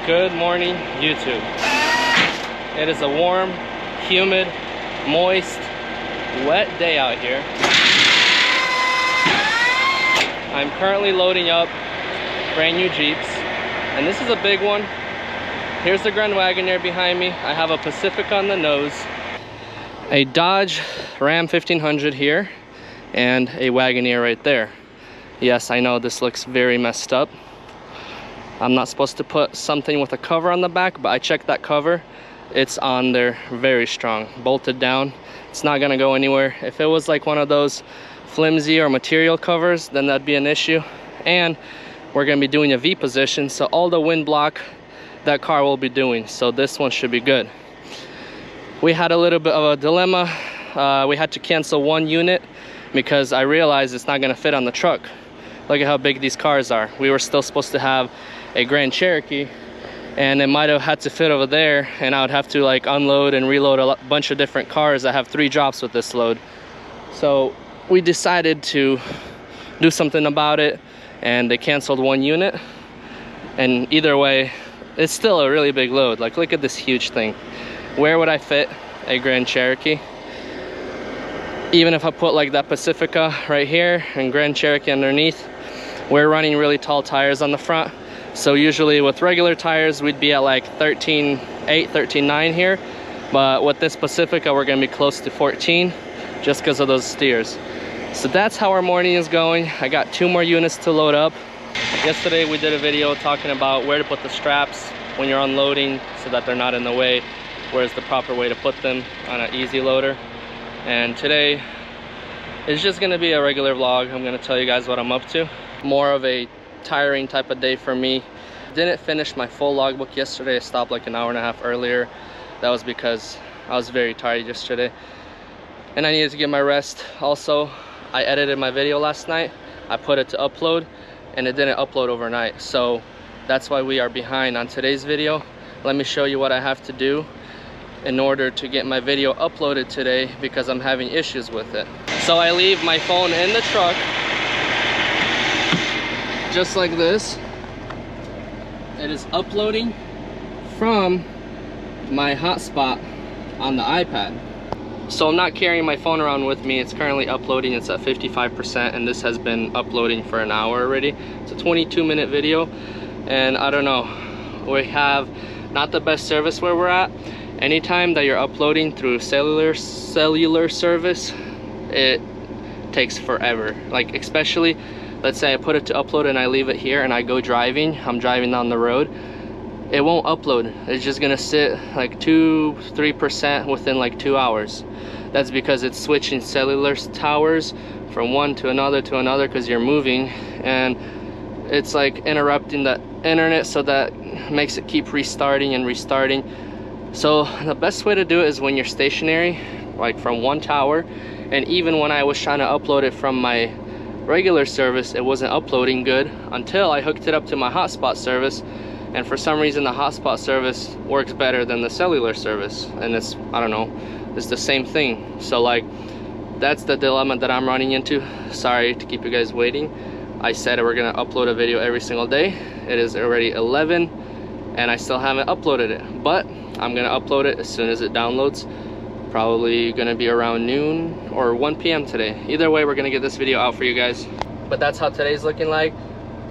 Good morning, YouTube. It is a warm, humid, moist, wet day out here. I'm currently loading up brand new Jeeps, and this is a big one. Here's the Grand Wagoneer behind me. I have a Pacifica on the nose, a Dodge Ram 1500 here, and a Wagoneer right there. Yes, I know this looks very messed up. I'm not supposed to put something with a cover on the back, but I checked that cover. It's on there very strong, bolted down. It's not gonna go anywhere. If it was like one of those flimsy or material covers, then that'd be an issue. And we're gonna be doing a V position, so all the wind block that car will be doing. So this one should be good. We had a little bit of a dilemma. We had to cancel one unit because I realized it's not gonna fit on the truck. Look at how big these cars are. We were still supposed to have a Grand Cherokee, and it might have had to fit over there, and I would have to like unload and reload a bunch of different cars. I have 3 drops with this load. So we decided to do something about it, and they canceled one unit. And either way, it's still a really big load. Like, look at this huge thing. Where would I fit a Grand Cherokee? Even if I put like that Pacifica right here and Grand Cherokee underneath, we're running really tall tires on the front. So usually with regular tires, we'd be at like 13.8, 13.9 here. But with this Pacifica, we're gonna be close to 14 just because of those steers. So that's how our morning is going. I got 2 more units to load up. Yesterday we did a video talking about where to put the straps when you're unloading so that they're not in the way, where's the proper way to put them on an easy loader. And today is just gonna be a regular vlog. I'm gonna tell you guys what I'm up to. More of a tiring type of day for me. Didn't finish my full logbook yesterday. I stopped like an hour and a half earlier. That was because I was very tired yesterday and I needed to get my rest. Also, I edited my video last night. I put it to upload and it didn't upload overnight, so that's why we are behind on today's video. Let me show you what I have to do in order to get my video uploaded today, because I'm having issues with it. So I leave my phone in the truck just like this. It is uploading from my hotspot on the iPad. So I'm not carrying my phone around with me. It's currently uploading. It's at 55%, and this has been uploading for an hour already. It's a 22-minute video, and I don't know, we have not the best service where we're at. Anytime that you're uploading through cellular service, it takes forever. Like, especially, let's say I put it to upload and I leave it here and I go driving, I'm driving down the road, it won't upload. It's just gonna sit like 2-3% within like 2 hours. That's because it's switching cellular towers from one to another because you're moving, and it's like interrupting the internet, so that makes it keep restarting and restarting. So the best way to do it is when you're stationary, like from one tower. And even when I was trying to upload it from my regular service, it wasn't uploading good until I hooked it up to my hotspot service, and for some reason the hotspot service works better than the cellular service, and it's, I don't know, it's the same thing. So like, that's the dilemma that I'm running into. Sorry to keep you guys waiting. I said we're gonna upload a video every single day. It is already 11 and I still haven't uploaded it, but I'm gonna upload it as soon as it downloads. Probably gonna be around noon or 1 p.m. today. Either way, we're gonna get this video out for you guys. But that's how today's looking like.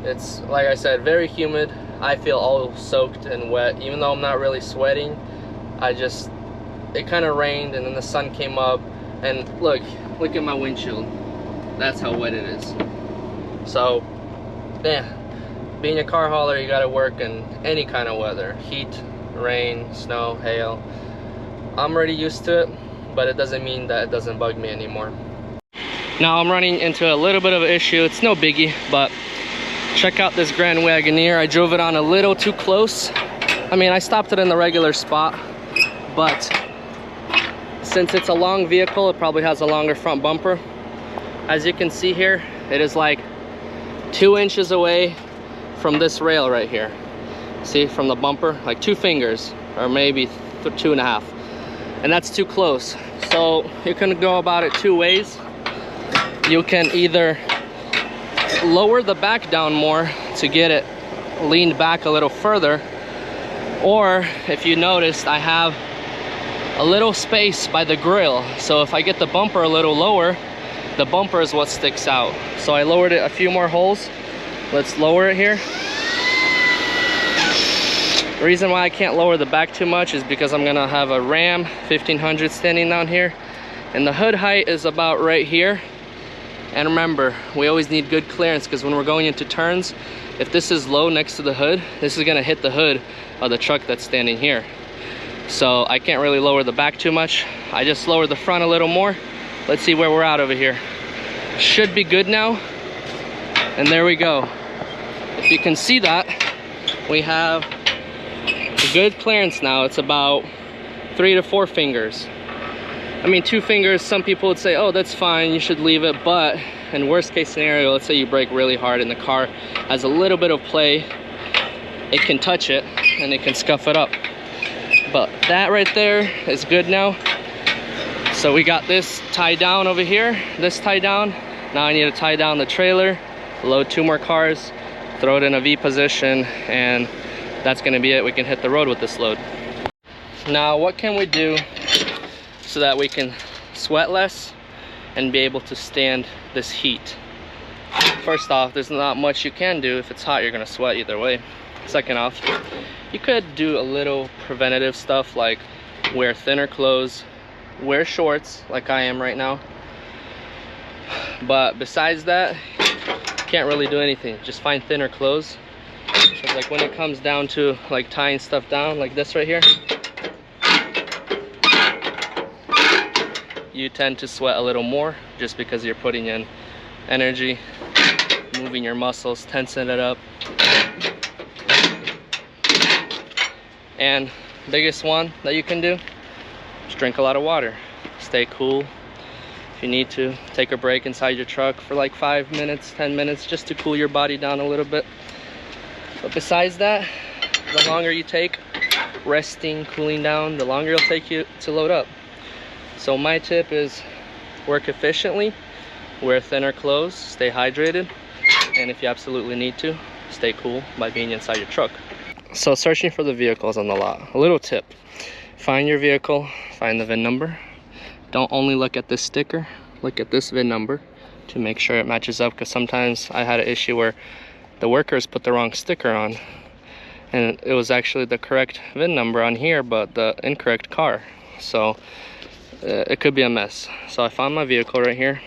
It's, like I said, very humid. I feel all soaked and wet, even though I'm not really sweating. It kind of rained and then the sun came up, and look at my windshield. That's how wet it is. So yeah, being a car hauler, you gotta work in any kind of weather. Heat, rain, snow, hail. I'm already used to it, but it doesn't mean that it doesn't bug me anymore. Now I'm running into a little bit of an issue. It's no biggie, but check out this Grand Wagoneer. I drove it on a little too close. I mean, I stopped it in the regular spot, but since it's a long vehicle, it probably has a longer front bumper. As you can see here, it is like 2 inches away from this rail right here. See, from the bumper, like 2 fingers, or maybe 2.5. And that's too close. So you can go about it 2 ways. You can either lower the back down more to get it leaned back a little further, Or if you noticed, I have a little space by the grill, so if I get the bumper a little lower, the bumper is what sticks out. So I lowered it a few more holes. Let's lower it here. The reason why I can't lower the back too much is because I'm gonna have a Ram 1500 standing down here, and the hood height is about right here. And remember, we always need good clearance, because when we're going into turns, if this is low next to the hood, this is gonna hit the hood of the truck that's standing here. So I can't really lower the back too much. I just lowered the front a little more. Let's see where we're at over here. Should be good now. And there we go. If you can see that, we have a good clearance now. It's about 3 to 4 fingers. I mean, 2 fingers, some people would say, oh, that's fine, you should leave it. But in worst case scenario, let's say you brake really hard and the car has a little bit of play, it can touch it and it can scuff it up. But that right there is good now. So we got this tied down over here, this tied down. Now I need to tie down the trailer, load 2 more cars, throw it in a V position, and that's gonna be it. We can hit the road with this load. Now, what can we do so that we can sweat less and be able to stand this heat? First off, there's not much you can do. If it's hot, you're gonna sweat either way. Second off, you could do a little preventative stuff like wear thinner clothes, wear shorts like I am right now. But besides that, can't really do anything. Just find thinner clothes. Because like when it comes down to like tying stuff down like this right here, you tend to sweat a little more just because you're putting in energy, moving your muscles, tensing it up. And biggest one that you can do, just drink a lot of water. Stay cool. If you need to, take a break inside your truck for like 5 minutes, 10 minutes, just to cool your body down a little bit. But besides that, the longer you take resting, cooling down, the longer it'll take you to load up. So my tip is work efficiently, wear thinner clothes, stay hydrated, and if you absolutely need to, stay cool by being inside your truck. So searching for the vehicles on the lot. A little tip: find your vehicle, find the VIN number. Don't only look at this sticker, look at this VIN number to make sure it matches up, because sometimes I had an issue where the workers put the wrong sticker on and it was actually the correct VIN number on here but the incorrect car. So it could be a mess. So I found my vehicle right here,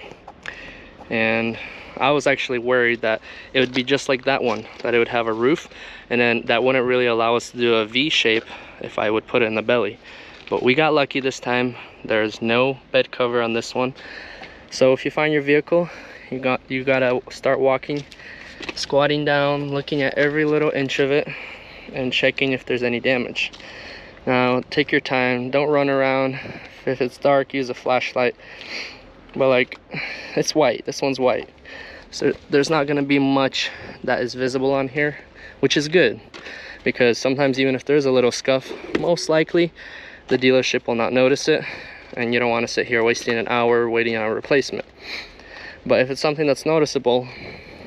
and I was actually worried that it would be just like that one, that it would have a roof, and then that wouldn't really allow us to do a V shape if I would put it in the belly. But we got lucky this time. There's no bed cover on this one. So if you find your vehicle, you gotta start walking, squatting down, looking at every little inch of it and checking if there's any damage. Now take your time, don't run around. If it's dark, use a flashlight. But like, it's white, this one's white, so there's not gonna be much that is visible on here, which is good, because sometimes even if there's a little scuff, most likely the dealership will not notice it, and you don't want to sit here wasting an hour waiting on a replacement. But if it's something that's noticeable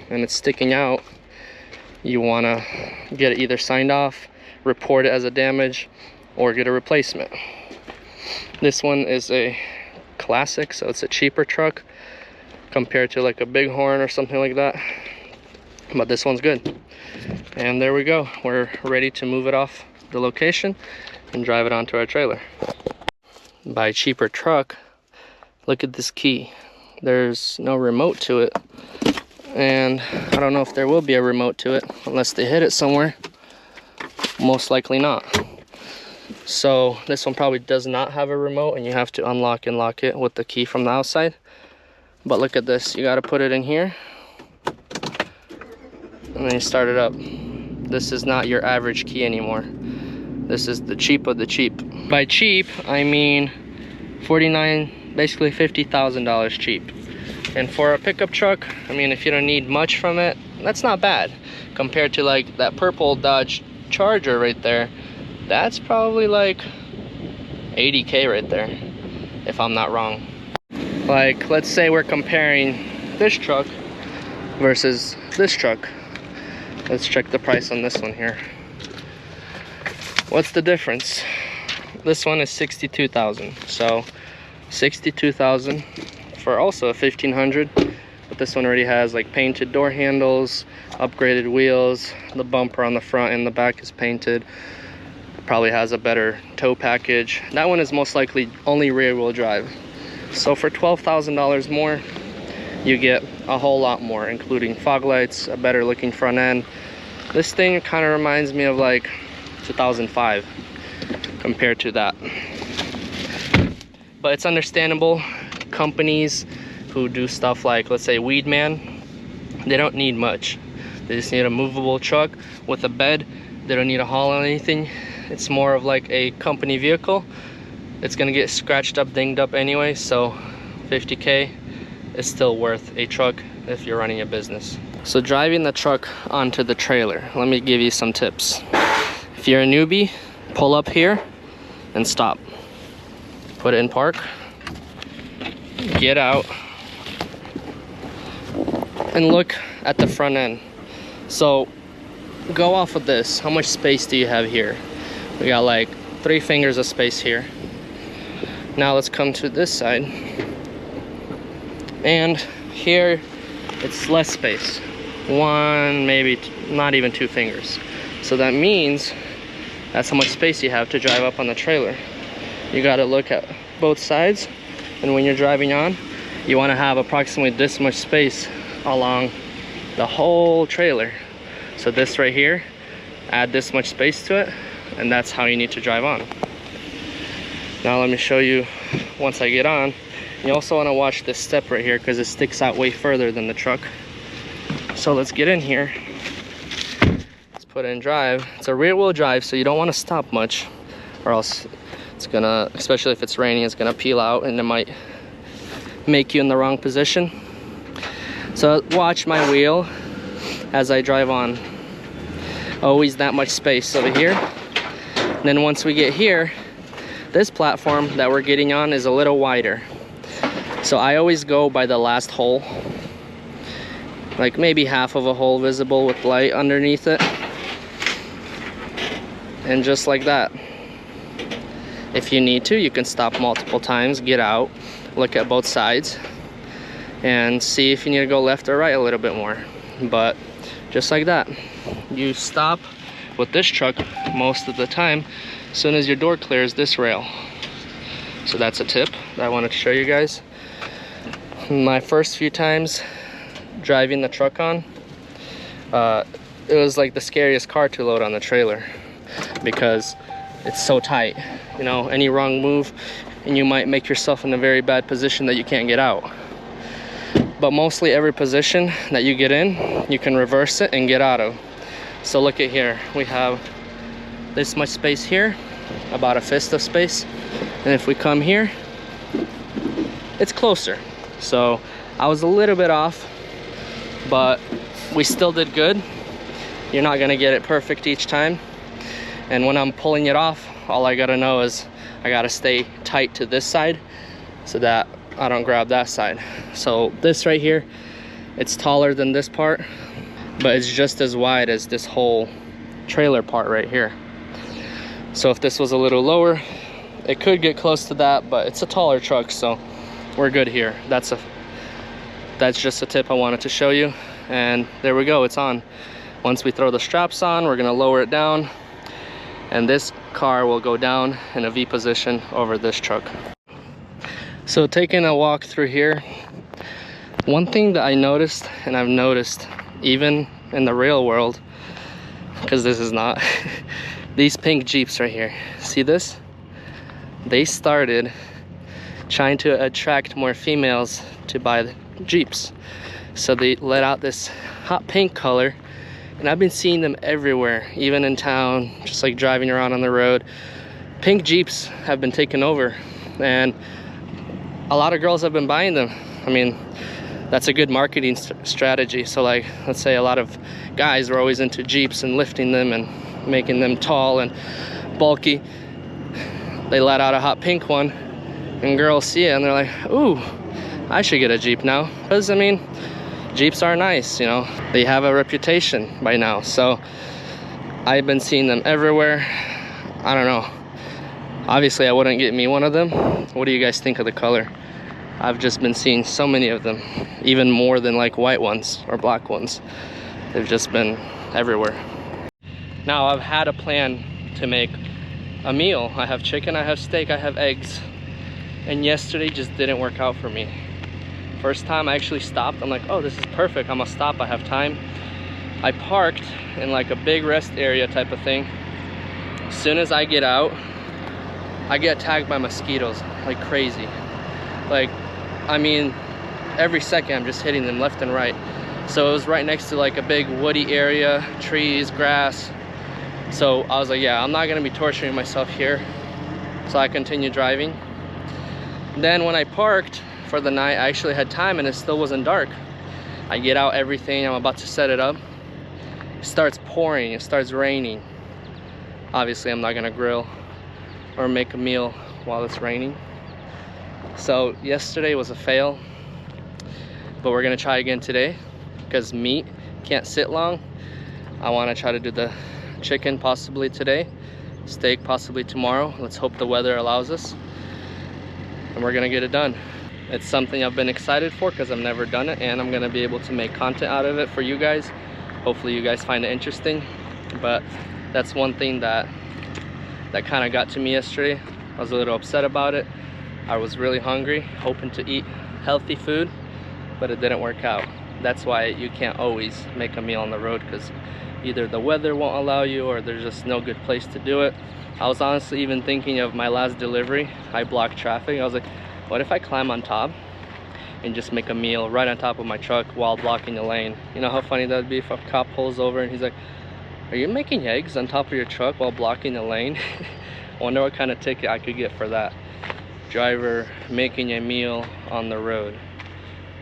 and it's sticking out, you want to get it either signed off, report it as a damage, or get a replacement. This one is a classic, so it's a cheaper truck compared to like a Bighorn or something like that, but this one's good. And there we go, we're ready to move it off the location and drive it onto our trailer. By cheaper truck, look at this key. There's no remote to it, and I don't know if there will be a remote to it unless they hid it somewhere. Most likely not. So this one probably does not have a remote, and you have to unlock and lock it with the key from the outside. But look at this, you got to put it in here and then you start it up. This is not your average key anymore. This is the cheap of the cheap. By cheap, I mean basically $50,000 cheap. And for a pickup truck, I mean, if you don't need much from it, that's not bad. Compared to like that purple Dodge Charger right there, that's probably like 80K right there, if I'm not wrong. Like, let's say we're comparing this truck versus this truck. Let's check the price on this one here. What's the difference? This one is 62,000, so 62,000 for also a 1500, but this one already has like painted door handles, upgraded wheels, the bumper on the front and the back is painted, probably has a better tow package. That one is most likely only rear wheel drive, so for $12,000 more you get a whole lot more, including fog lights, a better looking front end. This thing kind of reminds me of like 2005 compared to that, but it's understandable. Companies who do stuff like, let's say, Weed Man, they don't need much. They just need a movable truck with a bed. They don't need to haul on anything. It's more of like a company vehicle. It's gonna get scratched up, dinged up anyway, so 50K is still worth a truck if you're running a business. So driving the truck onto the trailer, let me give you some tips. If you're a newbie, pull up here and stop. Put it in park, get out, and look at the front end. So go off of this. How much space do you have here? We got like 3 fingers of space here. Now let's come to this side. And here it's less space. 1, maybe not even 2 fingers. So that means that's how much space you have to drive up on the trailer. You got to look at both sides, and when you're driving on, you want to have approximately this much space along the whole trailer. So this right here, add this much space to it, and that's how you need to drive on. Now let me show you once I get on. You also want to watch this step right here because it sticks out way further than the truck. So let's get in here. Let's put it in drive. It's a rear wheel drive, so you don't want to stop much, or else it's gonna, especially if it's raining, it's gonna peel out and it might make you in the wrong position. So watch my wheel as I drive on. Always that much space over here. And then once we get here, this platform that we're getting on is a little wider. So I always go by the last hole, like maybe half of a hole visible with light underneath it. And just like that. If you need to, you can stop multiple times, get out, look at both sides, and see if you need to go left or right a little bit more. But just like that, you stop with this truck most of the time as soon as your door clears this rail. So that's a tip that I wanted to show you guys. My first few times driving the truck on, it was like the scariest car to load on the trailer because it's so tight. You know, any wrong move and you might make yourself in a very bad position that you can't get out. But mostly every position that you get in, you can reverse it and get out of. So look at here, we have this much space here, about a fist of space, and if we come here, it's closer. So I was a little bit off, but we still did good. You're not gonna get it perfect each time, and when I'm pulling it off, all I gotta know is I gotta stay tight to this side so that I don't grab that side. So this right here, it's taller than this part, but it's just as wide as this whole trailer part right here. So if this was a little lower, it could get close to that, but it's a taller truck, so we're good here. That's just a tip I wanted to show you, and there we go, it's on. Once we throw the straps on, we're gonna lower it down, and this car will go down in a V position over this truck. So taking a walk through here, one thing that I noticed, and I've noticed even in the real world, because this is not, these pink Jeeps right here, see this? They started trying to attract more females to buy the Jeeps. So they let out this hot pink color, and I've been seeing them everywhere, even in town, just like driving around on the road. Pink Jeeps have been taken over, and a lot of girls have been buying them. I mean, that's a good marketing strategy. So like, let's say a lot of guys were always into Jeeps and lifting them and making them tall and bulky. They let out a hot pink one, and girls see it and they're like, ooh, I should get a Jeep now. Because I mean, Jeeps are nice, you know, they have a reputation by now. So I've been seeing them everywhere. I don't know. Obviously I wouldn't get me one of them. What do you guys think of the color? I've just been seeing so many of them, even more than like white ones or black ones. They've just been everywhere. Now I've had a plan to make a meal. I have chicken, I have steak, I have eggs. And yesterday just didn't work out for me. First time I actually stopped, I'm like, oh, this is perfect, I'm gonna stop, I have time. I parked in like a big rest area type of thing. As soon as I get out, I get attacked by mosquitoes like crazy. Like, I mean, every second I'm just hitting them left and right. So it was right next to like a big woody area, trees, grass. So I was like, yeah, I'm not gonna be torturing myself here. So I continued driving. Then when I parked for the night, I actually had time and it still wasn't dark. I get out everything, I'm about to set it up. It starts pouring, it starts raining. Obviously I'm not gonna grill or make a meal while it's raining. So yesterday was a fail, but we're gonna try again today because meat can't sit long. I wanna try to do the chicken possibly today, steak possibly tomorrow. Let's hope the weather allows us. And we're gonna get it done. It's something I've been excited for because I've never done it, and I'm gonna be able to make content out of it for you guys. Hopefully you guys find it interesting. But that's one thing that kind of got to me yesterday. I was a little upset about it. I was really hungry, hoping to eat healthy food, but it didn't work out. That's why you can't always make a meal on the road, because either the weather won't allow you or there's just no good place to do it. I was honestly even thinking of my last delivery. I blocked traffic. I was like, what if I climb on top and just make a meal right on top of my truck while blocking the lane? You know how funny that would be if a cop pulls over and he's like, are you making eggs on top of your truck while blocking the lane? I wonder what kind of ticket I could get for that. Driver making a meal on the road,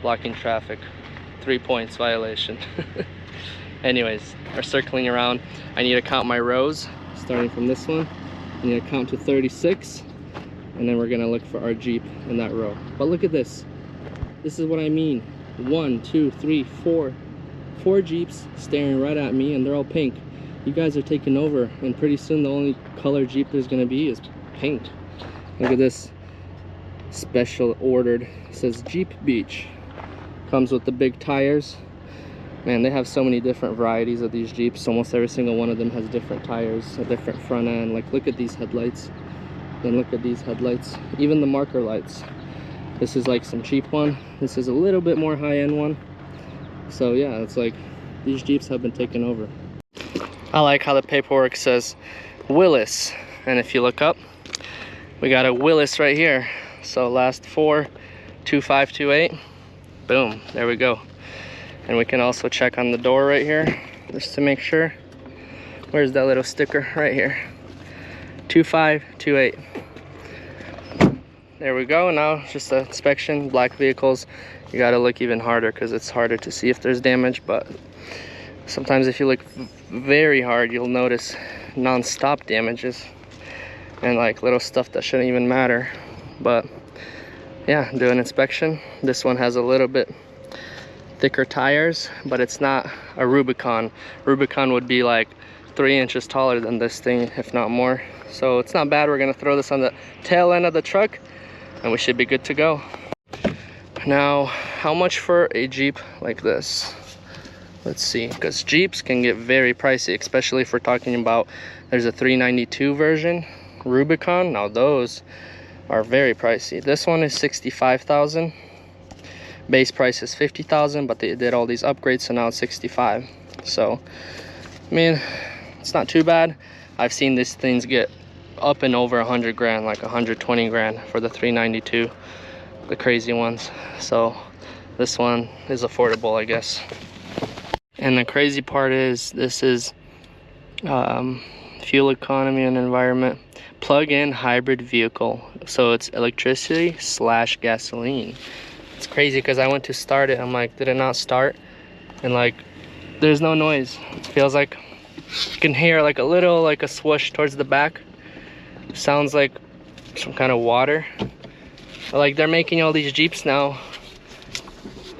blocking traffic, 3 points violation. Anyways, we're circling around. I need to count my rows, starting from this one. I need to count to 36, and then we're gonna look for our Jeep in that row. But look at this. This is what I mean. 1, 2, 3, 4. 4 Jeeps staring right at me, and they're all pink. You guys are taking over, and pretty soon the only color Jeep there's gonna be is pink. Look at this. Special ordered. It says Jeep Beach. Comes with the big tires. Man, they have so many different varieties of these Jeeps. Almost every single one of them has different tires, a different front end. Like, look at these headlights. Then look at these headlights. Even the marker lights. This is like some cheap one. This is a little bit more high-end one. So yeah, it's like these Jeeps have been taken over. I like how the paperwork says Willis. And if you look up, we got a Willis right here. So last 4, 2528. Boom, there we go. And we can also check on the door right here, just to make sure. Where's that little sticker? Right here. 2528. There we go. Now just an inspection. Black vehicles, you gotta look even harder because it's harder to see if there's damage. But sometimes if you look very hard, you'll notice non-stop damages and like little stuff that shouldn't even matter. But yeah, do an inspection. This one has a little bit thicker tires, but it's not a Rubicon. Rubicon would be like 3 inches taller than this thing, if not more. So it's not bad. We're gonna throw this on the tail end of the truck and we should be good to go. Now, how much for a Jeep like this? Let's see, because Jeeps can get very pricey, especially if we're talking about, there's a 392 version, Rubicon. Now those are very pricey. This one is 65,000. Base price is 50,000, but they did all these upgrades, so now it's 65. So, I mean, it's not too bad. I've seen these things get up and over 100 grand, like 120 grand for the 392, the crazy ones. So this one is affordable, I guess. And the crazy part is this is fuel economy and environment plug-in hybrid vehicle, so it's electricity / gasoline. It's crazy because I went to start it, I'm like, did it not start? And like, there's no noise. It feels like you can hear like a little, like a swoosh towards the back. Sounds like some kind of water. But like, they're making all these Jeeps now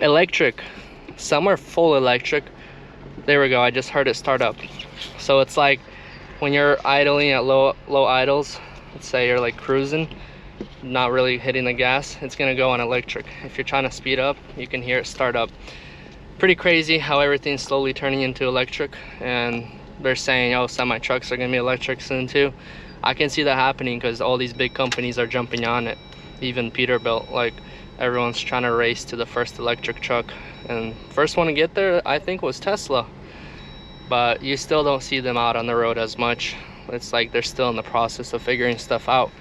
electric. Some are full electric. There we go, I just heard it start up. So it's like when you're idling at low idles, let's say you're like cruising, not really hitting the gas, it's gonna go on electric. If you're trying to speed up, you can hear it start up. Pretty crazy how everything's slowly turning into electric, and they're saying, oh, semi trucks are gonna be electric soon too. I can see that happening because all these big companies are jumping on it. Even Peterbilt, like everyone's trying to race to the first electric truck, and first one to get there I think was Tesla, but you still don't see them out on the road as much. It's like they're still in the process of figuring stuff out,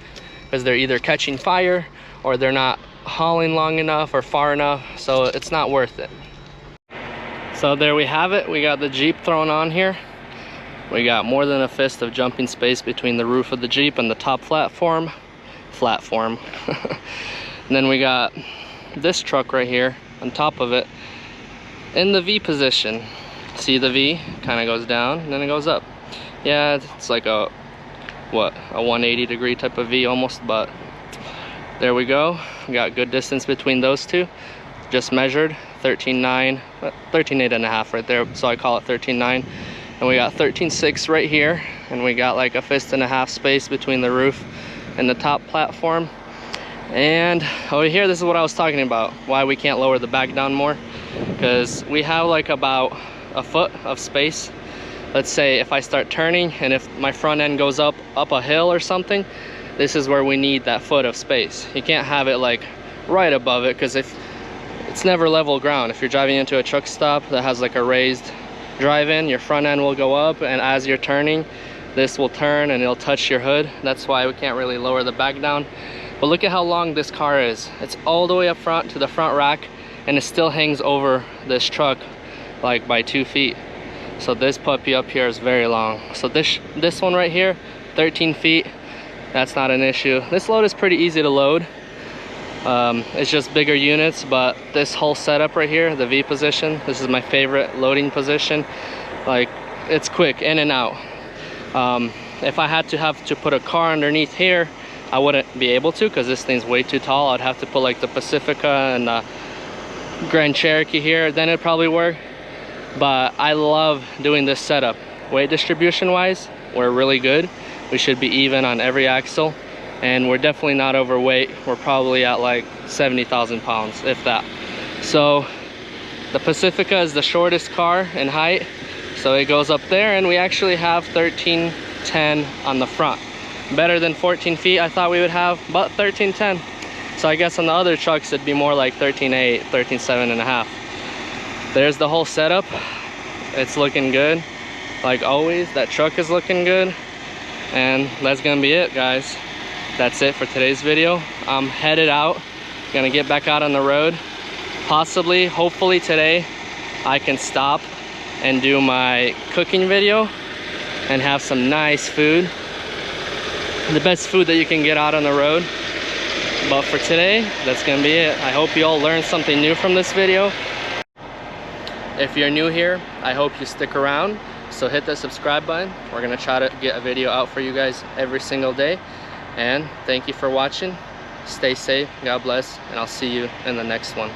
because they're either catching fire or they're not hauling long enough or far enough, so it's not worth it. So there we have it. We got the Jeep thrown on here. We got more than a fist of jumping space between the roof of the Jeep and the top platform. And then we got this truck right here on top of it in the V position. See the V kind of goes down and then it goes up. Yeah, it's like a 180 degree type of V almost, but there we go. We got good distance between those two. Just measured 13.9, 13.8 and a half right there, so I call it 13.9. And we got 13.6 right here, and we got like a fist and a half space between the roof and the top platform. And over here, this is what I was talking about, why we can't lower the back down more, because we have like about a foot of space. Let's say if I start turning and if my front end goes up a hill or something, this is where we need that foot of space. You can't have it like right above it, because if it's never level ground. If you're driving into a truck stop that has like a raised drive-in, your front end will go up, and as you're turning, this will turn and it'll touch your hood. That's why we can't really lower the back down. But look at how long this car is. It's all the way up front to the front rack, and it still hangs over this truck like by 2 feet. So this puppy up here is very long. So this one right here, 13 feet, that's not an issue. This load is pretty easy to load. It's just bigger units, but this whole setup right here, the V position, this is my favorite loading position. Like, it's quick in and out. If I had to have to put a car underneath here, I wouldn't be able to, because this thing's way too tall. I'd have to put like the Pacifica and the Grand Cherokee here, then it'd probably work. But I love doing this setup. Weight distribution wise, we're really good. We should be even on every axle, and we're definitely not overweight. We're probably at like 70,000 pounds, if that. So the Pacifica is the shortest car in height, so it goes up there, and we actually have 13.10 on the front. Better than 14 feet I thought we would have, but 13.10. So I guess on the other trucks it'd be more like 13.8, 13.7 and a half. There's the whole setup. It's looking good. Like always, that truck is looking good. And that's gonna be it, guys. That's it for today's video. I'm headed out, gonna get back out on the road. Possibly, hopefully today, I can stop and do my cooking video and have some nice food. The best food that you can get out on the road. But for today, that's gonna be it. I hope you all learned something new from this video. If you're new here, I hope you stick around. So hit the subscribe button. We're gonna try to get a video out for you guys every single day. And thank you for watching. Stay safe, God bless, and I'll see you in the next one.